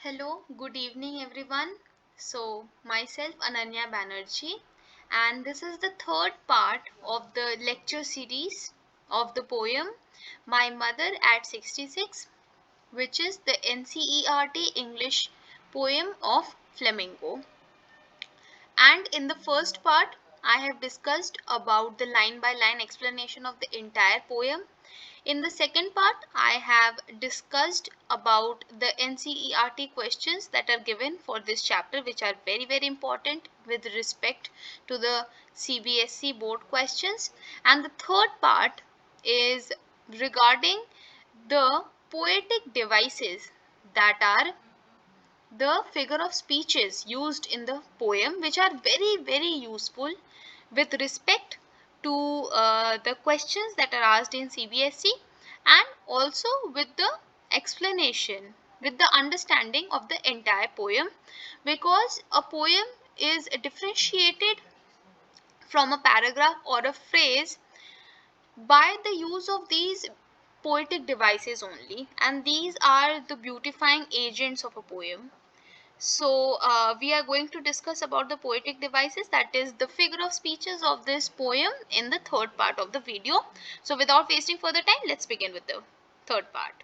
Hello, good evening everyone. Myself Ananya Banerjee, and this is the third part of the lecture series of the poem My Mother at 66, which is the NCERT English poem of Flamingo. And in the first part, I have discussed about the line by line explanation of the entire poem. In the second part, I have discussed about the NCERT questions that are given for this chapter, which are very important with respect to the CBSE board questions. And the third part is regarding the poetic devices that are the figure of speeches used in the poem, which are very useful with respect to the questions that are asked in CBSE, and also with the explanation, with the understanding of the entire poem, because a poem is differentiated from a paragraph or a phrase by the use of these poetic devices only, and these are the beautifying agents of a poem. We are going to discuss about the poetic devices, that is the figure of speeches of this poem, in the third part of the video. So without wasting further time, let's begin with the third part.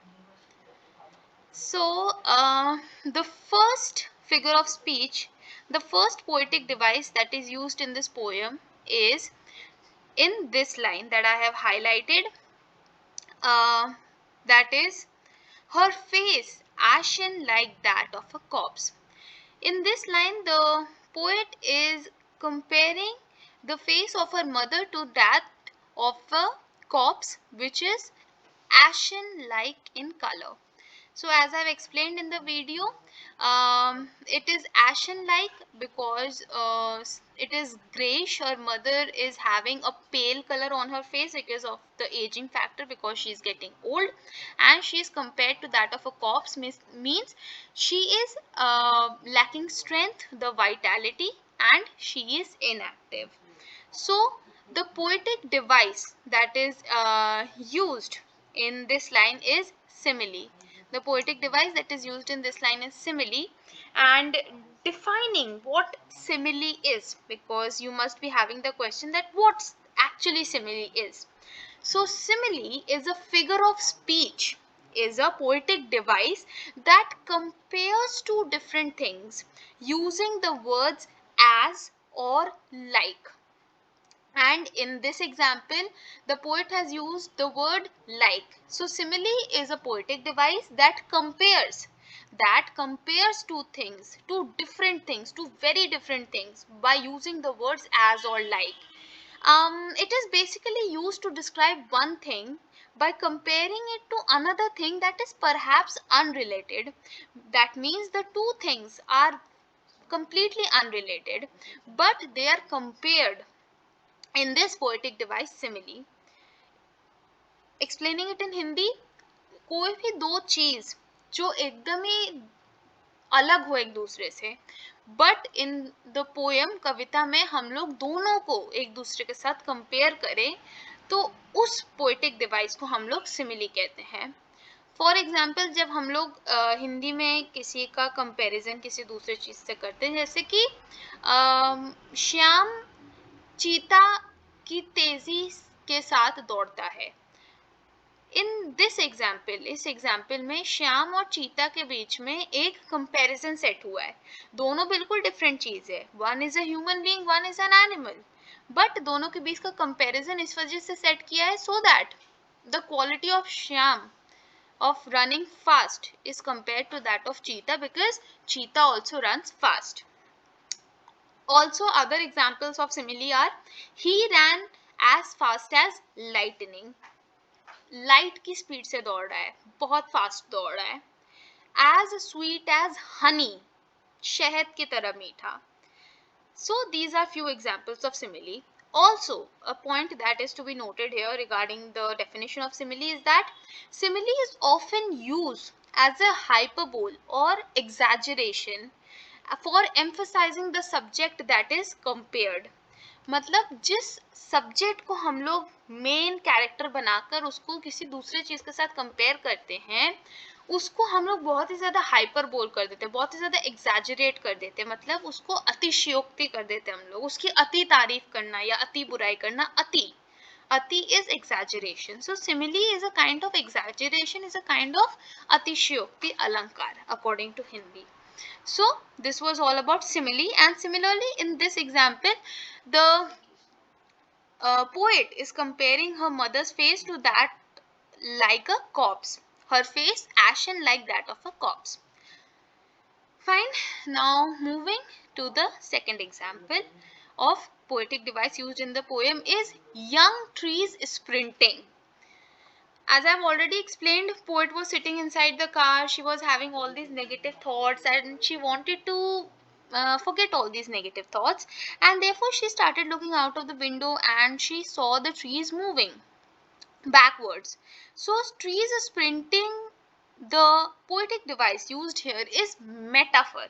The first figure of speech, the first poetic device that is used in this poem is in this line that I have highlighted, uh, that is, her face ashen like that of a corpse. In this line, the poet is comparing the face of her mother to that of a corpse, which is ashen like in color. So as I've explained in the video, it is ashen like because it is grayish. Her mother is having a pale color on her face because of the aging factor, because she is getting old, and she is compared to that of a corpse, means she is lacking strength, the vitality, and she is inactive. So the poetic device that is used in this line is simile. The poetic device that is used in this line is simile. And defining what simile is, because you must be having the question that what actually simile is. So simile is a figure of speech, is a poetic device that compares two different things using the words as or like. And in this example, the poet has used the word like. So simile is a poetic device that compares two things, two different things, two very different things, by using the words as or like. It is basically used to describe one thing by comparing it to another thing that is perhaps unrelated. That means the two things are completely unrelated, but they are compared in this poetic device simile. Explaining it in Hindi, कोई भी दो चीज जो एकदम ही अलग हो एक दूसरे से, बट इन द पोएम, कविता में हम लोग दोनों को एक दूसरे के साथ कंपेयर करें, तो उस पोएटिक डिवाइस को हम लोग सिमिली कहते हैं. फॉर एग्जाम्पल, जब हम लोग हिंदी में किसी का कंपैरिजन किसी दूसरे चीज से करते हैं, जैसे कि श्याम चीता की तेजी के साथ दौड़ता है. इन दिस एग्जाम्पल, इस एग्जाम्पल में श्याम और चीता के बीच में एक कंपैरिजन सेट हुआ है. दोनों बिल्कुल डिफरेंट चीज है. One is a human being, one is an animal, but दोनों के बीच का कंपैरिजन इस वजह से सेट किया है so that the quality of Shyam of running fast is compared to that of cheetah, because cheetah also runs fast. Also, other examples of simile are, he ran as fast as lightning. Light की speed से दौड़ रहा है, बहुत fast दौड़ रहा है. As sweet as honey, शहद की तरह मीठा. So these are few examples of simile. Also, a point that is to be noted here regarding the definition of simile is that simile is often used as a hyperbole or exaggeration for emphasizing the subject that is compared. मतलब जिस subject को हम लोग main character बनाकर उसको किसी दूसरे चीज के साथ कंपेयर करते हैं, उसको हम लोग बहुत ही ज्यादा हाइपर बोल कर देते हैं, बहुत ही ज्यादा एग्जैजरेट कर देते हैं, मतलब उसको अतिशयोक्ति कर देते हैं हम लोग, उसकी अति तारीफ करना या अति बुराई करना। अति is exaggeration. So simile is a kind of exaggeration, is a kind of atishayokti alankar according to Hindi. So this was all about simile, and similarly in this example the poet is comparing her mother's face to that like a corpse, her face ashen like that of a corpse. Fine. Now moving to the second example of poetic device used in the poem is young trees sprinting. As I've already explained, poet was sitting inside the car, she was having all these negative thoughts and she wanted to forget all these negative thoughts, and therefore she started looking out of the window and she saw the trees moving backwards. So trees sprinting, the poetic device used here is metaphor.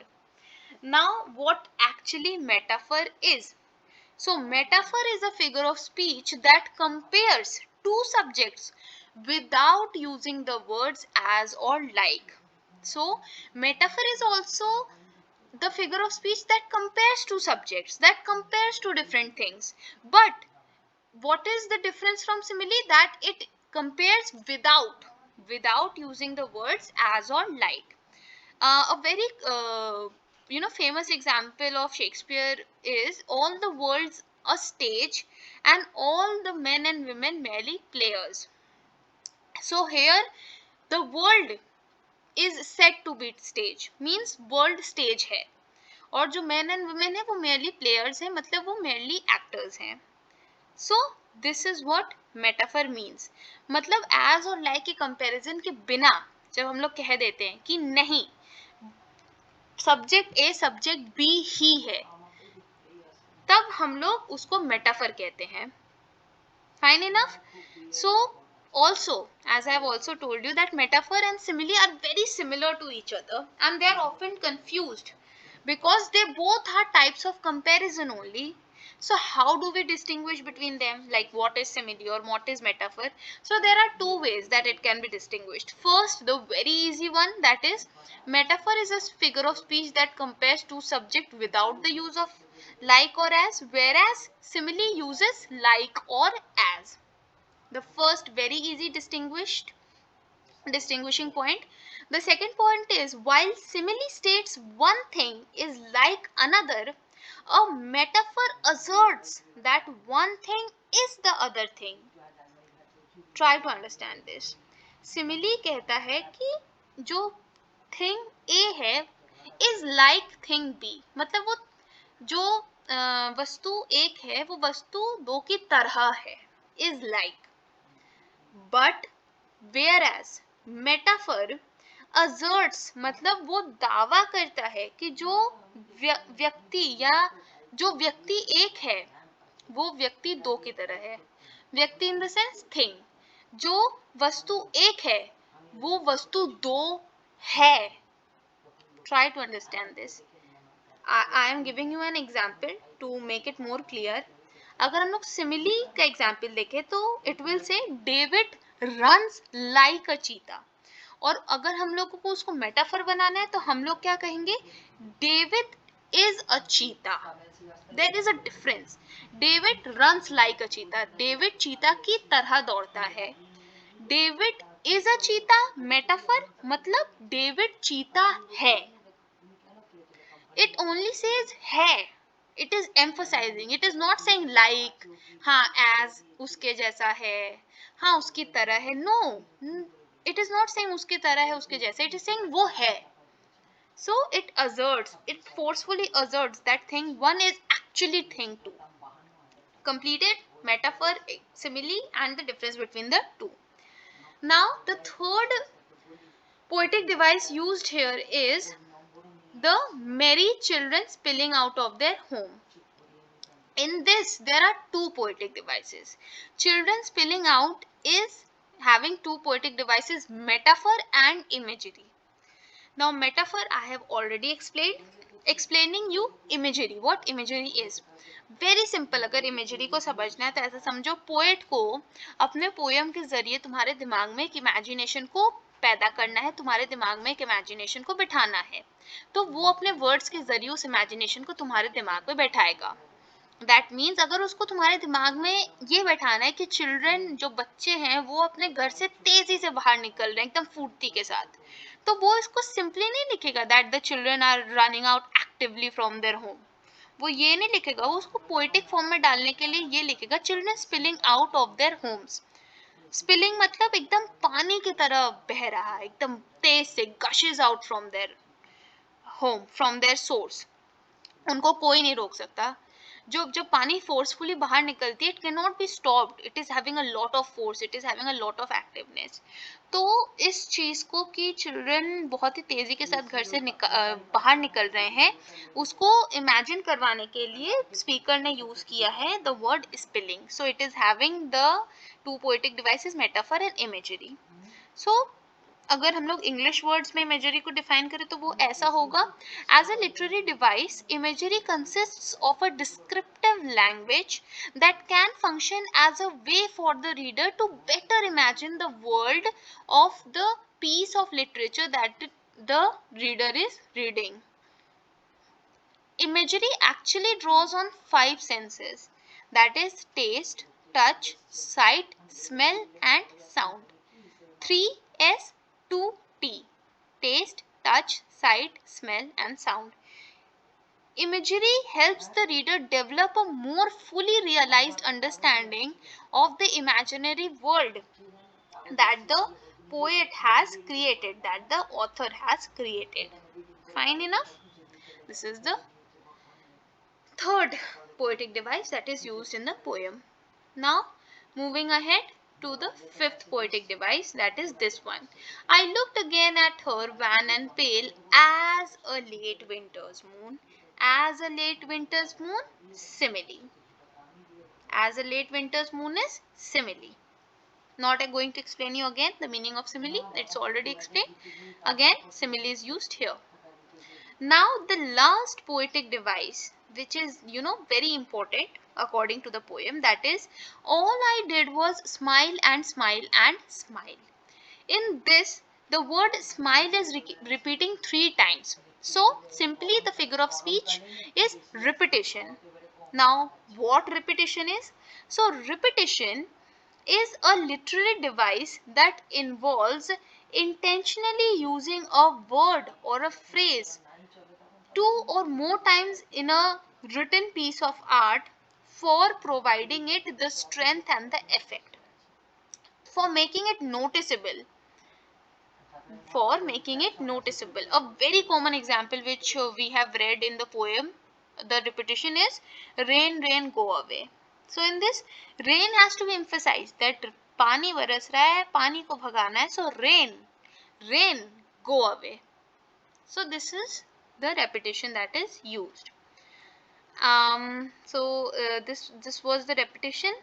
Now what actually metaphor is? So metaphor is a figure of speech that compares two subjects without using the words as or like. So metaphor is also the figure of speech that compares two subjects, that compares two different things. But what is the difference from simile? That it compares without using the words as or like. A very famous example of Shakespeare is all the world's a stage and all the men and women merely players. So here the world is said to be stage, means world stage है, और जो men and women है वो merely players है, मतलब वो merely actors हैं. So this is what metaphor means. मतलब as और like के comparison के बिना जब हम लोग कह देते हैं कि नहीं सब्जेक्ट ए सब्जेक्ट बी ही है, तब हम लोग उसको मेटाफर कहते हैं. Fine enough. So also, as I have also told you, that metaphor and simile are very similar to each other and they are often confused because they both are types of comparison only. So how do we distinguish between them, like what is simile or what is metaphor? So there are two ways that it can be distinguished. First, the very easy one, that is metaphor is a figure of speech that compares two subjects without the use of like or as, whereas simile uses like or as. The first very easy distinguishing point. The second point is, while simile states one thing is like another, a metaphor asserts that one thing is the other thing. Try to understand this. Simile कहता है कि जो thing A है is like thing B, मतलब वो जो वस्तु एक है वो वस्तु दो की तरह है, is like. But whereas metaphor asserts, मतलब वो दावा करता है कि जो व्यक्ति या जो व्यक्ति एक है वो व्यक्ति दो की तरह है. व्यक्ति इन द सेंस थिंग. जो वस्तु एक है वो वस्तु दो है. Try to understand this. I am giving you an example to make it more clear. अगर हम लोग सिमिली का एग्जाम्पल देखें तो it will say David runs like a चीता, और अगर हम लोगों को उसको मेटाफर बनाना है तो हम लोग क्या कहेंगे, David is a cheetah. There is a difference. David runs like a cheetah, David चीता की तरह दौड़ता है. डेविड इज अ चीता मेटाफर, मतलब डेविड चीता है. It only says है. It is emphasizing. It is not saying like, हाँ as उसके जैसा है, हाँ उसकी तरह है. No, it is not saying उसकी तरह है उसके जैसा. It is saying वो है. So it asserts, it forcefully asserts that thing one is actually thing two. Completed metaphor, simile, and the difference between the two. Now the third poetic device used here is the merry children spilling out of their home. In this, there are two poetic devices. Children spilling out is having two poetic devices, metaphor and imagery. Now metaphor I have already explained. Explaining you imagery. What imagery is? Very simple. अगर imagery को समझना है तो ऐसा समझो, poet को अपने poem के जरिए तुम्हारे दिमाग में एक इमेजिनेशन को पैदा करना है, तुम्हारे दिमाग में एक इमेजिनेशन को बिठाना है, तो वो अपने वर्ड्स के जरिए उस इमेजिनेशन को तुम्हारे दिमाग में बैठाएगा. दैट मीन्स अगर उसको तुम्हारे दिमाग में ये बैठाना है कि चिल्ड्रन, जो बच्चे हैं, वो अपने घर से तेजी से बाहर निकल रहे हैं एकदम फुर्ती के साथ, तो वो इसको सिंपली नहीं लिखेगा that the children are running out actively from their home. वो ये नहीं लिखेगा, वो उसको पोएटिक फॉर्म में डालने के लिए ये लिखेगा children spilling out of their homes. Spilling मतलब एकदम पानी की तरह बह रहा है, एकदम तेज से, gushes out from their home, from their source. उनको कोई नहीं रोक सकता. जब पानी फोर्सफुली बाहर निकलती है, it can not be stopped, it is having a lot of force, it is having a lot of activeness. तो इस चीज को कि चिल्ड्रन बहुत ही तेजी के साथ घर से बाहर निकल रहे हैं, उसको इमेजिन करवाने के लिए स्पीकर ने यूज किया है the word spelling. So it is having the two poetic devices, metaphor and imagery. So अगर हम लोग इंग्लिश वर्ड्स में इमेजरी को डिफाइन करें तो वो ऐसा होगा, as a literary device imagery consists of a descriptive language that can function as a way for the reader to better imagine the world of the piece of literature that the reader is reading. Imagery actually draws on 5 senses, that is taste, touch, sight, smell and sound. 3S 2T: taste, touch, sight, smell and sound. Imagery helps the reader develop a more fully realized understanding of the imaginary world that the poet has created, that the author has created. Fine enough? This is the third poetic device that is used in the poem. Now, moving ahead to the fifth poetic device, that is this one. I looked again at her, wan and pale as a late winter's moon. As a late winter's moon, simile. As a late winter's moon is simile. Not going to explain you again the meaning of simile. It's already explained. Again, simile is used here. Now the last poetic device, which is very important according to the poem, that is, all I did was smile and smile and smile. In this, the word smile is repeating 3 times. So simply the figure of speech is repetition. Now what repetition is? So repetition is a literary device that involves intentionally using a word or a phrase 2 or more times in a written piece of art for providing it the strength and the effect, for making it noticeable. A very common example which we have read in the poem, the repetition is rain, rain, go away. So in this, rain has to be emphasized, that पानी बरस रहा है, पानी को भगाना है, so rain, rain, go away. So this is the repetition that is used. This was the repetition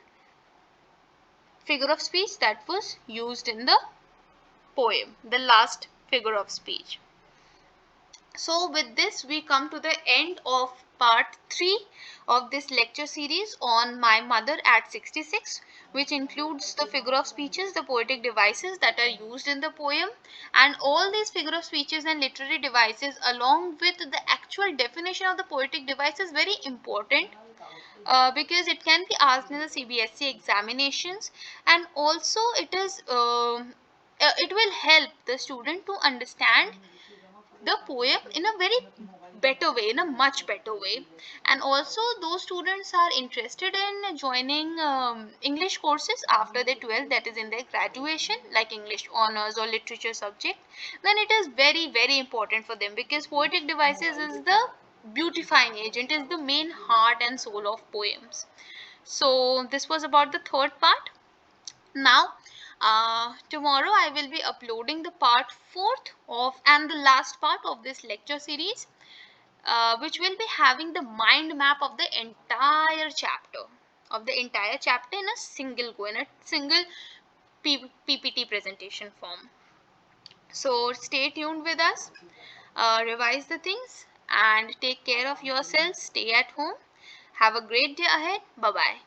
figure of speech that was used in the poem, the last figure of speech. So with this we come to the end of part 3 of this lecture series on My Mother at 66, which includes the figure of speeches, the poetic devices that are used in the poem, and all these figure of speeches and literary devices along with the actual definition of the poetic device is very important, because it can be asked in the CBSE examinations, and also it will help the student to understand the poem in a very better way, in a much better way. And also those students are interested in joining English courses after their 12th, that is in their graduation, like English honors or literature subject, then it is very very important for them, because poetic devices is the beautifying agent, is the main heart and soul of poems. So this was about the third part. Now tomorrow I will be uploading the part 4th of and the last part of this lecture series, which will be having the mind map of the entire chapter, in a single PPT presentation form. So stay tuned with us, revise the things, and take care of yourselves. Stay at home. Have a great day ahead. Bye bye.